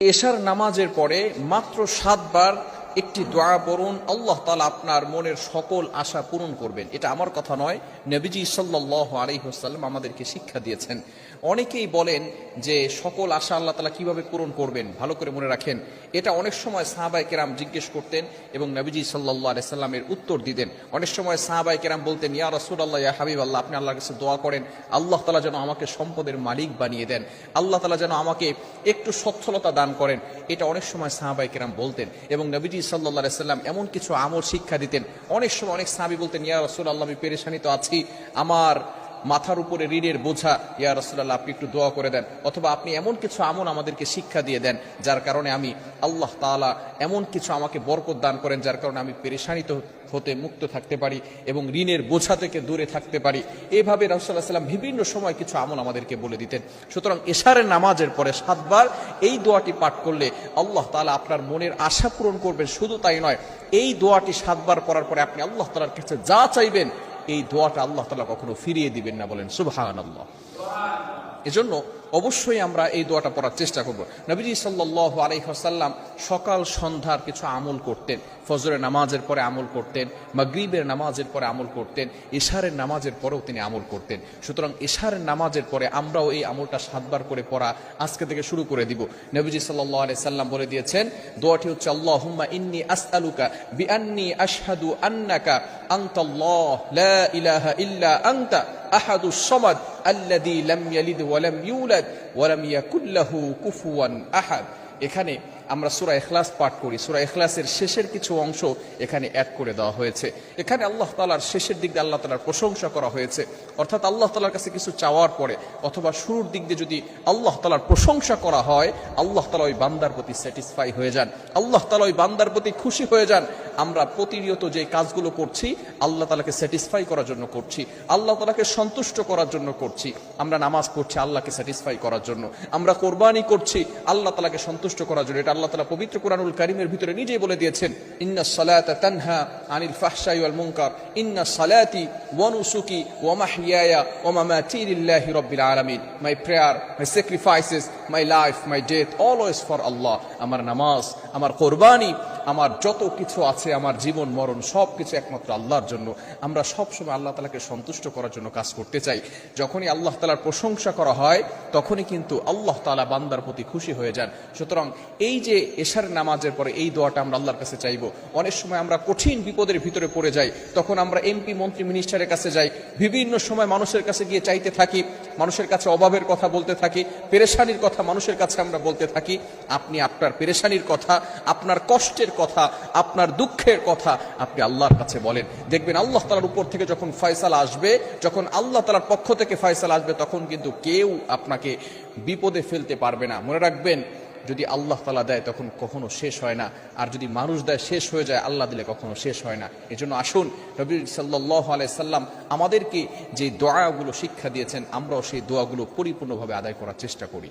এশার নামাজের পরে মাত্র 7 বার একটি দোয়া পড়ুন, আল্লাহ তাআলা আপনার মনের সকল আশা পূরণ করবেন। এটা আমার কথা নয়, নবীজি সাল্লাল্লাহু আলাইহি ওয়াসাল্লাম আমাদেরকে শিক্ষা দিয়েছেন। অনেকেই বলেন যে সকল আশা আল্লাহ তাআলা কিভাবে পূরণ করবেন, ভালো করে মনে রাখেন এটা অনেক সময় সাহাবায়ে কেরাম জিজ্ঞেস করতেন এবং নবীজি সাল্লাল্লাহু আলাইহি সাল্লামের উত্তর দিতেন। অনেক সময় সাহাবায়ে কেরাম বলতেন, ইয়া রাসূলুল্লাহ, ইয়া হাবিবাল্লাহ, আপনি আল্লাহর কাছে দোয়া করেন আল্লাহ তাআলা যেন আমাকে সম্পদের মালিক বানিয়ে দেন, আল্লাহ তাআলা যেন আমাকে একটু সচ্ছলতা দান করেন। এটা অনেক সময় সাহাবায়ে কেরাম বলতেন এবং নবীজি সাল্লাল্লাহু আলাইহি সাল্লাম এমন কিছু আমল শিক্ষা দিতেন। অনেক সময় অনেক সাহাবী বলতেন, ইয়া রাসূলুল্লাহ, আমি পেরেশানিতে আছি, আমার মাথার উপরে ঋণের বোঝা, ইয়া রাসূলুল্লাহ আপনি একটু দোয়া করে দেন, অথবা আপনি এমন কিছু আমল আমাদেরকে শিক্ষা দিয়ে দেন যার কারণে আমি আল্লাহ তাআলা এমন কিছু আমাকে বরকত দান করেন যার কারণে আমি পেরেশানিতে হতে মুক্ত থাকতে পারি এবং ঋণের বোঝা থেকে দূরে থাকতে পারি। এইভাবে রাসূলুল্লাহ সাল্লাল্লাহু আলাইহি ওয়াসাল্লাম বিভিন্ন সময় কিছু আমল আমাদেরকে বলে দিতেন। সুতরাং এশারের নামাজের পরে 7 বার এই দোয়াটি পাঠ করলে আল্লাহ তাআলা আপনার মনের আশা পূরণ করবেন। শুধু তাই নয়, এই দোয়াটি 7 বার পড়ার পরে আপনি আল্লাহ তাআলার কাছে যা চাইবেন এই দোয়াটা আল্লাহ তাআলা কখনো ফিরিয়ে দিবেন না। বলেন সুবহানাল্লাহ। এজন্য অবশ্যই আমরা এই দোয়াটা পড়ার চেষ্টা করব। নবীজি সাল্লাল্লাহু আলাইহি ওয়াসাল্লাম সকাল সন্ধ্যার কিছু আমল করতেন। ফজরের নামাজের পরে আমল করতেন, মাগরিবের নামাজের পরে আমল করতেন, ইশারের নামাজের পরেও তিনি আমল করতেন। সুতরাং ইশারের নামাজের পরে আমরাও এই আমলটা 7 বার করে পড়া আজকে থেকে শুরু করে দিব। নবীজি সাল্লাল্লাহু আলাইহি সাল্লাম বলে দিয়েছেন, দোয়াটি হচ্ছে আল্লাহুম্মা ইন্নী আসআলুকা বিআন্নী আশহাদু আন্নাকা আনতাল্লাহ লা ইলাহা ইল্লা আনতা আহাদুস সামাদ আল্লাযী লাম ইয়ালিদ ওয়া লাম ইউলাদ ওয়া লাম ইয়াকুল লাহু কুফুয়ান আহাদ। এখানে আমরা সূরা ইখলাস পাঠ করি, সূরা ইখলাসের শেষের কিছু অংশ এখানে অ্যাড করে দেওয়া হয়েছে। এখানে আল্লাহ তাআলার শেষের দিক দিয়ে আল্লাহ তাআলার প্রশংসা করা হয়েছে, অর্থাৎ আল্লাহ তাআলার কাছে কিছু চাওয়ার পরে অথবা শুরুর দিক দিয়ে যদি আল্লাহ তাআলার প্রশংসা করা হয়, আল্লাহ তাআলা ওই বান্দার প্রতি স্যাটিসফাই হয়ে যান, আল্লাহ তাআলা ওই বান্দার প্রতি খুশি হয়ে যান। আমরা প্রতিনিয়ত যে কাজগুলো করছি আল্লাহ তাআলাকে স্যাটিসফাই করার জন্য করছি, আল্লাহ তাআলাকে সন্তুষ্ট করার জন্য করছি। আমরা নামাজ পড়ছি আল্লাহকে স্যাটিসফাই করার জন্য, আমরা কোরবানি করছি আল্লাহ তাআলাকে সন্তুষ্ট করার জন্য। এটা আল্লাহ তাআলা পবিত্র কোরআনুল কারীমের ভিতরে নিজেই বলে দিয়েছেন, ইন্নাস সালাতা তানহা আনিল ফাহশাই ওয়াল মুনকার ইন্নাস সালাতি ওয়া নুসুকি ওয়া মাহইয়ায়া ওয়া মামাতি লিল্লাহি রাব্বিল আলামিন। My prayer, my sacrifices, my life, my death, always for Allah. আমার নামাজ, আমার কোরবানি, আমার যত কিছু আছে, আমার জীবন মরণ সব কিছু একমাত্র আল্লাহর জন্য। আমরা সবসময় আল্লাহ তাআলাকে সন্তুষ্ট করার জন্য কাজ করতে চাই। যখনই আল্লাহ তাআলার প্রশংসা করা হয় তখনই কিন্তু আল্লাহ তাআলা বান্দার প্রতি খুশি হয়ে যান। সুতরাং এই যে এশার নামাজের পরে এই দোয়াটা আমরা আল্লাহর কাছে চাইবো। অনেক সময় আমরা কঠিন বিপদের ভিতরে পড়ে যাই, তখন আমরা এমপি, মন্ত্রী, মিনিস্টারের কাছে যাই, বিভিন্ন সময় মানুষের কাছে গিয়ে চাইতে থাকি, মানুষের কাছে অভাবের কথা বলতে থাকি, পেরেশানির কথা মানুষের কাছে আমরা বলতে থাকি। আপনি আপনার পেরেশানির কথা, আপনার কষ্টের কথা, আপনার দুঃখের কথা আপনি আল্লাহর কাছে বলেন। দেখবেন আল্লাহ তাআলার উপর থেকে যখন ফয়সালা আসবে, যখন আল্লাহ তাআলার পক্ষ থেকে ফয়সালা আসবে, তখন কিন্তু কেউ আপনাকে বিপদে ফেলতে পারবে না। মনে রাখবেন, যদি আল্লাহ তাআলা দেয় তখন কখনো শেষ হয় না, আর যদি মানুষ দেয় শেষ হয়ে যায়, আল্লাহ দিলে কখনো শেষ হয় না। এজন্য আসুন, নবী সাল্লাল্লাহু আলাইহি সাল্লাম আমাদেরকে যে দোয়াগুলো শিক্ষা দিয়েছেন আমরাও সেই দোয়াগুলো পরিপূর্ণভাবে আদায় করার চেষ্টা করি।